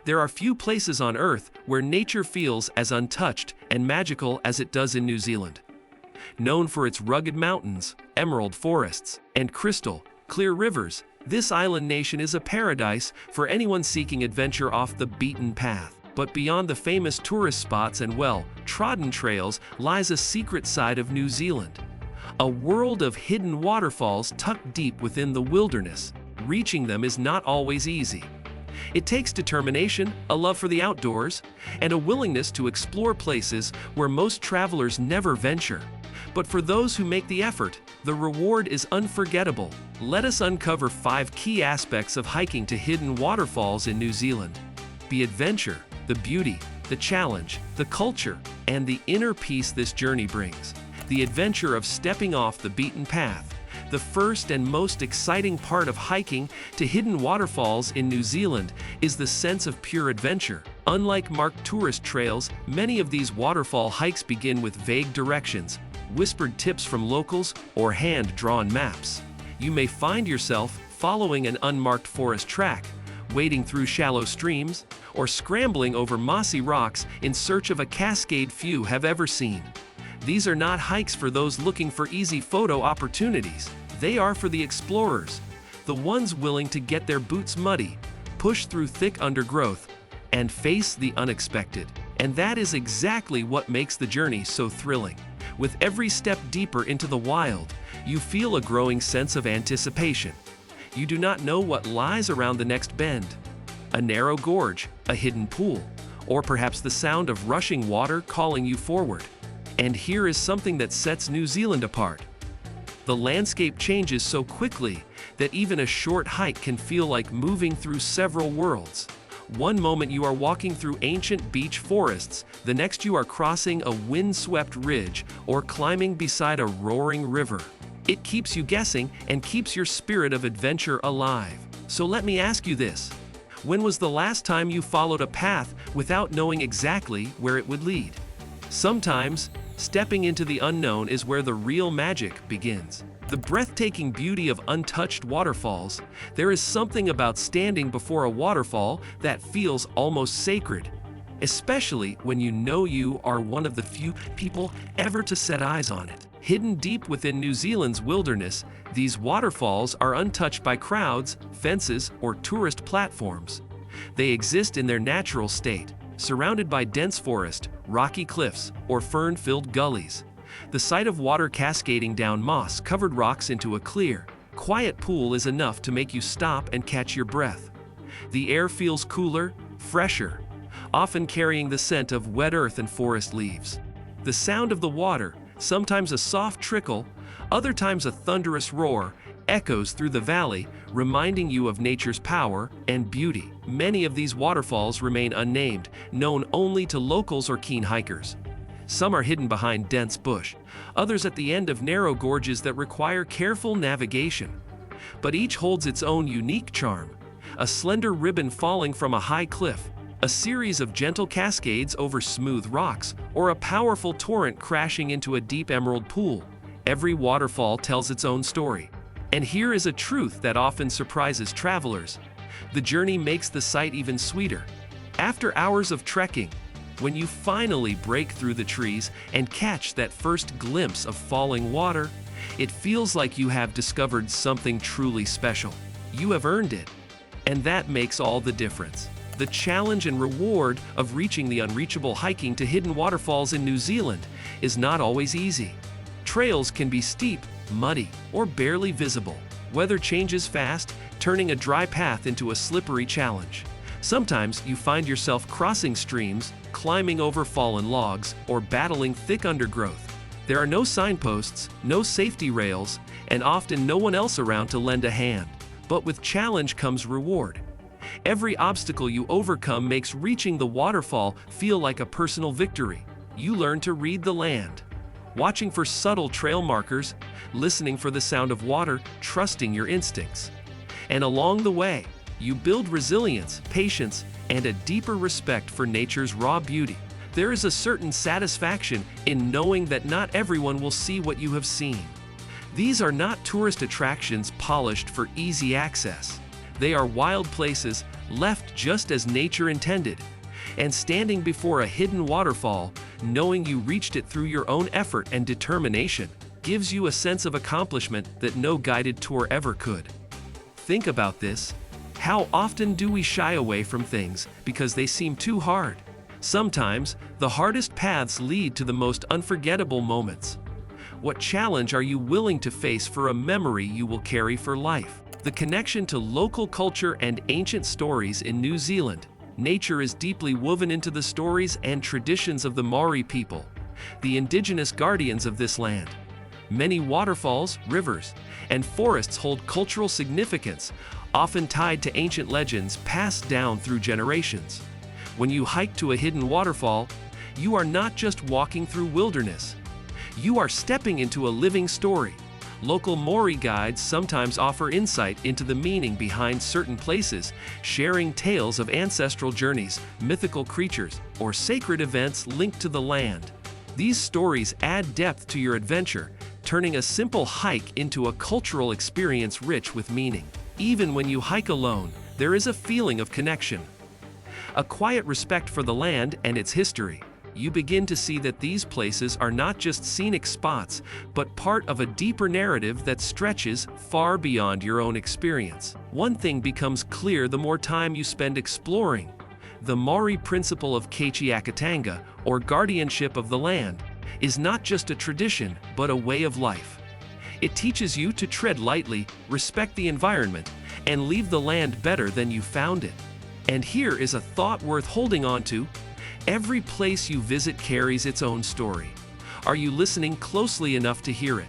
There are few places on Earth where nature feels as untouched and magical as it does in New Zealand. Known for its rugged mountains, emerald forests, and crystal, clear rivers, this island nation is a paradise for anyone seeking adventure off the beaten path. But beyond the famous tourist spots and well-trodden trails lies a secret side of New Zealand. A world of hidden waterfalls tucked deep within the wilderness. Reaching them is not always easy. It takes determination, a love for the outdoors, and a willingness to explore places where most travelers never venture. But for those who make the effort, the reward is unforgettable. Let us uncover 5 key aspects of hiking to hidden waterfalls in New Zealand. The adventure, the beauty, the challenge, the culture, and the inner peace this journey brings. The adventure of stepping off the beaten path. The first and most exciting part of hiking to hidden waterfalls in New Zealand is the sense of pure adventure. Unlike marked tourist trails, many of these waterfall hikes begin with vague directions, whispered tips from locals, or hand-drawn maps. You may find yourself following an unmarked forest track, wading through shallow streams, or scrambling over mossy rocks in search of a cascade few have ever seen. These are not hikes for those looking for easy photo opportunities. They are for the explorers, the ones willing to get their boots muddy, push through thick undergrowth, and face the unexpected. And that is exactly what makes the journey so thrilling. With every step deeper into the wild, you feel a growing sense of anticipation. You do not know what lies around the next bend. A narrow gorge, a hidden pool, or perhaps the sound of rushing water calling you forward. And here is something that sets New Zealand apart. The landscape changes so quickly that even a short hike can feel like moving through several worlds. One moment you are walking through ancient beech forests, the next you are crossing a wind-swept ridge or climbing beside a roaring river. It keeps you guessing and keeps your spirit of adventure alive. So let me ask you this. When was the last time you followed a path without knowing exactly where it would lead? Sometimes, stepping into the unknown is where the real magic begins. The breathtaking beauty of untouched waterfalls. There is something about standing before a waterfall that feels almost sacred, especially when you know you are one of the few people ever to set eyes on it. Hidden deep within New Zealand's wilderness, these waterfalls are untouched by crowds, fences, or tourist platforms. They exist in their natural state, surrounded by dense forest, rocky cliffs, or fern-filled gullies. The sight of water cascading down moss-covered rocks into a clear, quiet pool is enough to make you stop and catch your breath. The air feels cooler, fresher, often carrying the scent of wet earth and forest leaves. The sound of the water, sometimes a soft trickle, other times a thunderous roar, echoes through the valley, reminding you of nature's power and beauty. Many of these waterfalls remain unnamed, known only to locals or keen hikers. Some are hidden behind dense bush, others at the end of narrow gorges that require careful navigation. But each holds its own unique charm. A slender ribbon falling from a high cliff, a series of gentle cascades over smooth rocks, or a powerful torrent crashing into a deep emerald pool. Every waterfall tells its own story. And here is a truth that often surprises travelers. The journey makes the sight even sweeter. After hours of trekking, when you finally break through the trees and catch that first glimpse of falling water, it feels like you have discovered something truly special. You have earned it. And that makes all the difference. The challenge and reward of reaching the unreachable hiking to hidden waterfalls in New Zealand is not always easy. Trails can be steep, muddy, or barely visible. Weather changes fast, turning a dry path into a slippery challenge. Sometimes you find yourself crossing streams, climbing over fallen logs, or battling thick undergrowth. There are no signposts, no safety rails, and often no one else around to lend a hand. But with challenge comes reward. Every obstacle you overcome makes reaching the waterfall feel like a personal victory. You learn to read the land, watching for subtle trail markers, listening for the sound of water, trusting your instincts. And along the way, you build resilience, patience, and a deeper respect for nature's raw beauty. There is a certain satisfaction in knowing that not everyone will see what you have seen. These are not tourist attractions polished for easy access. They are wild places, left just as nature intended. And standing before a hidden waterfall, knowing you reached it through your own effort and determination, gives you a sense of accomplishment that no guided tour ever could. Think about this. How often do we shy away from things because they seem too hard? Sometimes, the hardest paths lead to the most unforgettable moments. What challenge are you willing to face for a memory you will carry for life? The connection to local culture and ancient stories in New Zealand. Nature is deeply woven into the stories and traditions of the Maori people, the indigenous guardians of this land. Many waterfalls, rivers, and forests hold cultural significance, often tied to ancient legends passed down through generations. When you hike to a hidden waterfall, you are not just walking through wilderness. You are stepping into a living story. Local Maori guides sometimes offer insight into the meaning behind certain places, sharing tales of ancestral journeys, mythical creatures, or sacred events linked to the land. These stories add depth to your adventure, turning a simple hike into a cultural experience rich with meaning. Even when you hike alone, there is a feeling of connection, a quiet respect for the land and its history. You begin to see that these places are not just scenic spots, but part of a deeper narrative that stretches far beyond your own experience. One thing becomes clear the more time you spend exploring. The Maori principle of Aotearoa, or guardianship of the land, is not just a tradition, but a way of life. It teaches you to tread lightly, respect the environment, and leave the land better than you found it. And here is a thought worth holding on to. Every place you visit carries its own story. Are you listening closely enough to hear it?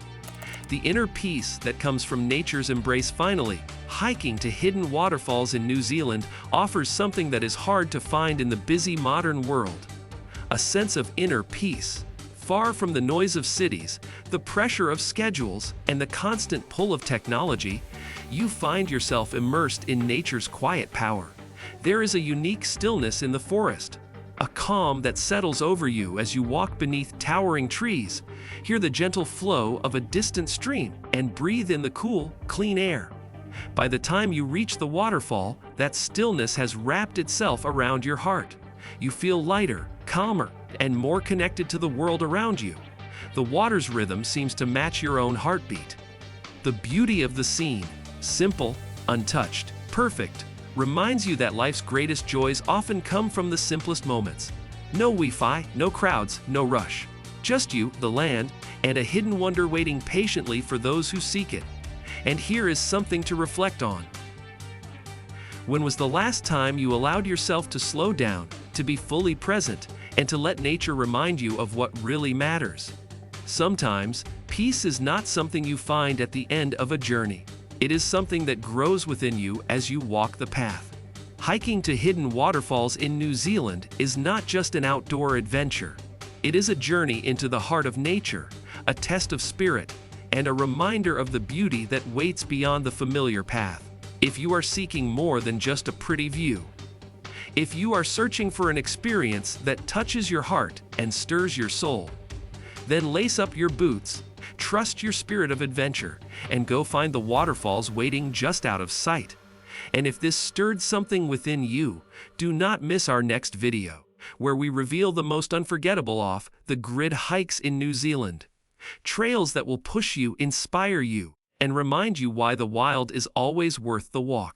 The inner peace that comes from nature's embrace. Finally, hiking to hidden waterfalls in New Zealand offers something that is hard to find in the busy modern world: a sense of inner peace. Far from the noise of cities, the pressure of schedules, and the constant pull of technology, you find yourself immersed in nature's quiet power. There is a unique stillness in the forest, a calm that settles over you as you walk beneath towering trees, hear the gentle flow of a distant stream, and breathe in the cool, clean air. By the time you reach the waterfall, that stillness has wrapped itself around your heart. You feel lighter, calmer, and more connected to the world around you. The water's rhythm seems to match your own heartbeat. The beauty of the scene, simple, untouched, perfect, reminds you that life's greatest joys often come from the simplest moments. No Wi-Fi, no crowds, no rush. Just you, the land, and a hidden wonder waiting patiently for those who seek it. And here is something to reflect on. When was the last time you allowed yourself to slow down, to be fully present, and to let nature remind you of what really matters? Sometimes, peace is not something you find at the end of a journey. It is something that grows within you as you walk the path. Hiking to hidden waterfalls in New Zealand is not just an outdoor adventure. It is a journey into the heart of nature, a test of spirit, and a reminder of the beauty that waits beyond the familiar path. If you are seeking more than just a pretty view, if you are searching for an experience that touches your heart and stirs your soul, then lace up your boots, trust your spirit of adventure, and go find the waterfalls waiting just out of sight. And if this stirred something within you, do not miss our next video, where we reveal the most unforgettable off-the-grid hikes in New Zealand. Trails that will push you, inspire you, and remind you why the wild is always worth the walk.